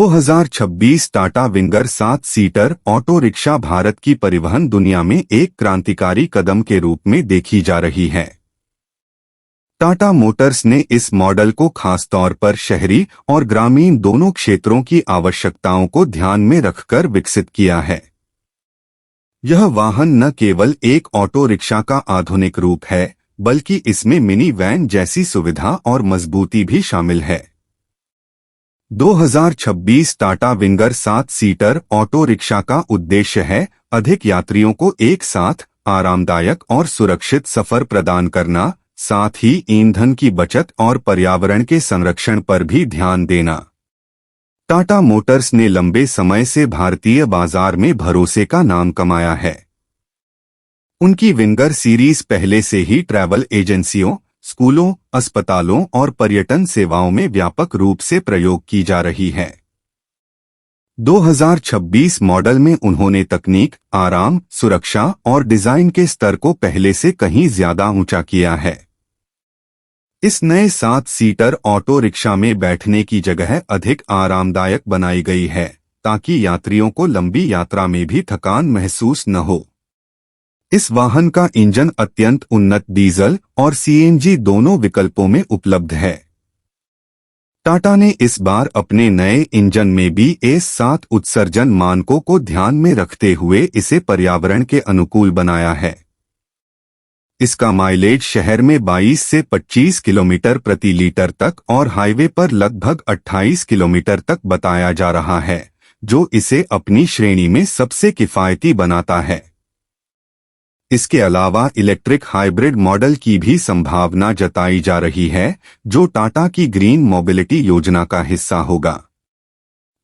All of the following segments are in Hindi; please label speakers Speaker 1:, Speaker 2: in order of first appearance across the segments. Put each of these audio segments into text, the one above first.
Speaker 1: 2026 Tata winger 7 seater auto rickshaw Bharat की परिवहन दुनिया में एक क्रांतिकारी कदम के रूप में देखी जा रही है। टाटा मोटर्स ने इस मॉडल को खासतौर पर शहरी और ग्रामीण दोनों क्षेत्रों की आवश्यकताओं को ध्यान में रखकर विकसित किया है। यह वाहन न केवल एक ऑटो रिक्शा का आधुनिक रूप है, बल्कि इसमें मिनी वैन जैसी सुविधा और मजबूती भी शामिल है। 2026 Tata winger 7 seater auto rickshaw का उद्देश्य है अधिक यात्रियों को एक साथ आरामदायक और सुरक्षित सफर प्रदान करना, साथ ही ईंधन की बचत और पर्यावरण के संरक्षण पर भी ध्यान देना। टाटा मोटर्स ने लंबे समय से भारतीय बाजार में भरोसे का नाम कमाया है। उनकी विंगर सीरीज पहले से ही ट्रैवल एजेंसियों, स्कूलों, अस्पतालों और पर्यटन सेवाओं में व्यापक रूप से प्रयोग की जा रही है। 2026 मॉडल में उन्होंने तकनीक, आराम, सुरक्षा और डिजाइन के स्तर को पहले से कहीं ज्यादा ऊंचा किया है। इस नए 7 सीटर ऑटो रिक्शा में बैठने की जगह अधिक आरामदायक बनाई गई है, ताकि यात्रियों को लंबी यात्रा में भी थकान महसूस न हो। इस वाहन का इंजन अत्यंत उन्नत डीजल और सीएनजी दोनों विकल्पों में उपलब्ध है। टाटा ने इस बार अपने नए इंजन में भी S7 उत्सर्जन मानकों को ध्यान में रखते हुए इसे पर्यावरण के अनुकूल बनाया है। इसका माइलेज शहर में 22 से 25 किलोमीटर प्रति लीटर तक और हाईवे पर लगभग 28 किलोमीटर तक बताया जा रहा है, जो इसे अपनी श्रेणी में सबसे किफायती बनाता है। इसके अलावा इलेक्ट्रिक हाइब्रिड मॉडल की भी संभावना जताई जा रही है, जो टाटा की ग्रीन मोबिलिटी योजना का हिस्सा होगा।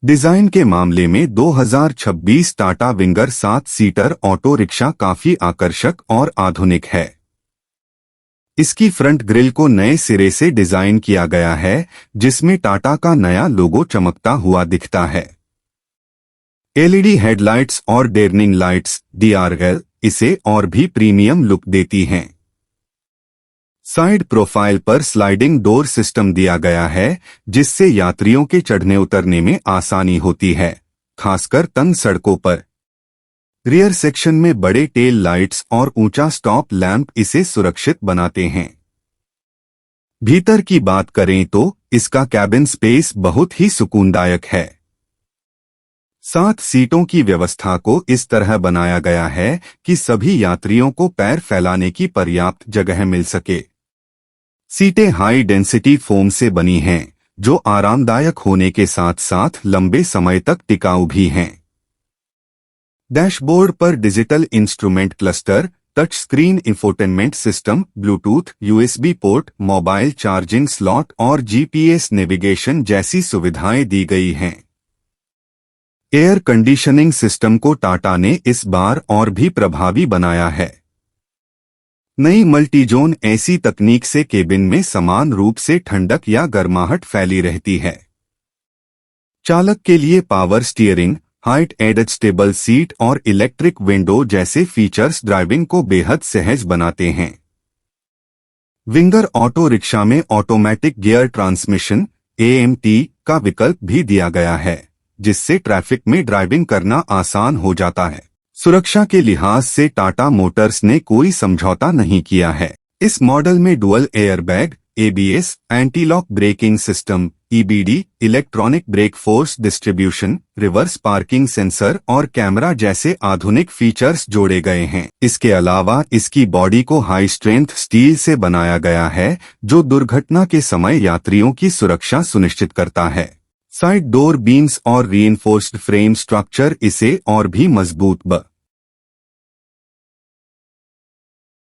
Speaker 1: डिजाइन के मामले में 2026 Tata winger 7 seater auto rickshaw काफी आकर्षक और आधुनिक है। इसकी फ्रंट ग्रिल को नए सिरे से डिजाइन किया गया है, जिसमें टाटा का नया लोगो चमकता हुआ दिखता है। एलईडी हेडलाइट्स और डेर्निंग लाइट्स DRL इसे और भी प्रीमियम लुक देती हैं। साइड प्रोफाइल पर स्लाइडिंग डोर सिस्टम दिया गया है, जिससे यात्रियों के चढ़ने उतरने में आसानी होती है, खासकर तंग सड़कों पर। रियर सेक्शन में बड़े टेल लाइट्स और ऊंचा स्टॉप लैंप इसे सुरक्षित बनाते हैं। भीतर की बात करें तो इसका कैबिन स्पेस बहुत ही सुकूनदायक है। 7 सीटों की व्यवस्था को इस तरह बनाया गया है कि सभी यात्रियों को पैर फैलाने की पर्याप्त जगह मिल सके। सीटें हाई डेंसिटी फोम से बनी हैं, जो आरामदायक होने के साथ साथ लंबे समय तक टिकाऊ भी हैं। डैशबोर्ड पर digital instrument cluster, touch screen infotainment system, Bluetooth, USB port, mobile charging slot और GPS नेविगेशन जैसी सुविधाएं दी गई हैं। एयर कंडीशनिंग सिस्टम को टाटा ने इस बार और भी प्रभावी बनाया है। नई मल्टीजोन एसी तकनीक से केबिन में समान रूप से ठंडक या गर्माहट फैली रहती है। चालक के लिए power steering, height adjustable seat और इलेक्ट्रिक विंडो जैसे फीचर्स ड्राइविंग को बेहद सहज बनाते हैं। विंगर ऑटो रिक्शा में ऑटोमेटिक गियर ट्रांसमिशन AMT का विकल्प भी दिया गया है, जिससे ट्रैफिक में ड्राइविंग करना आसान हो जाता है। सुरक्षा के लिहाज से टाटा मोटर्स ने कोई समझौता नहीं किया है। इस मॉडल में dual airbag, ABS, anti lock braking system, EBD, electronic brake force distribution, reverse parking sensor और कैमरा जैसे आधुनिक फीचर्स जोड़े गए हैं। इसके अलावा इसकी बॉडी को हाई स्ट्रेंथ स्टील से बनाया गया है, जो दुर्घटना के समय यात्रियों की सुरक्षा सुनिश्चित करता है। साइड डोर बीम्स और रीइंफोर्स्ड फ्रेम स्ट्रक्चर इसे और भी मजबूत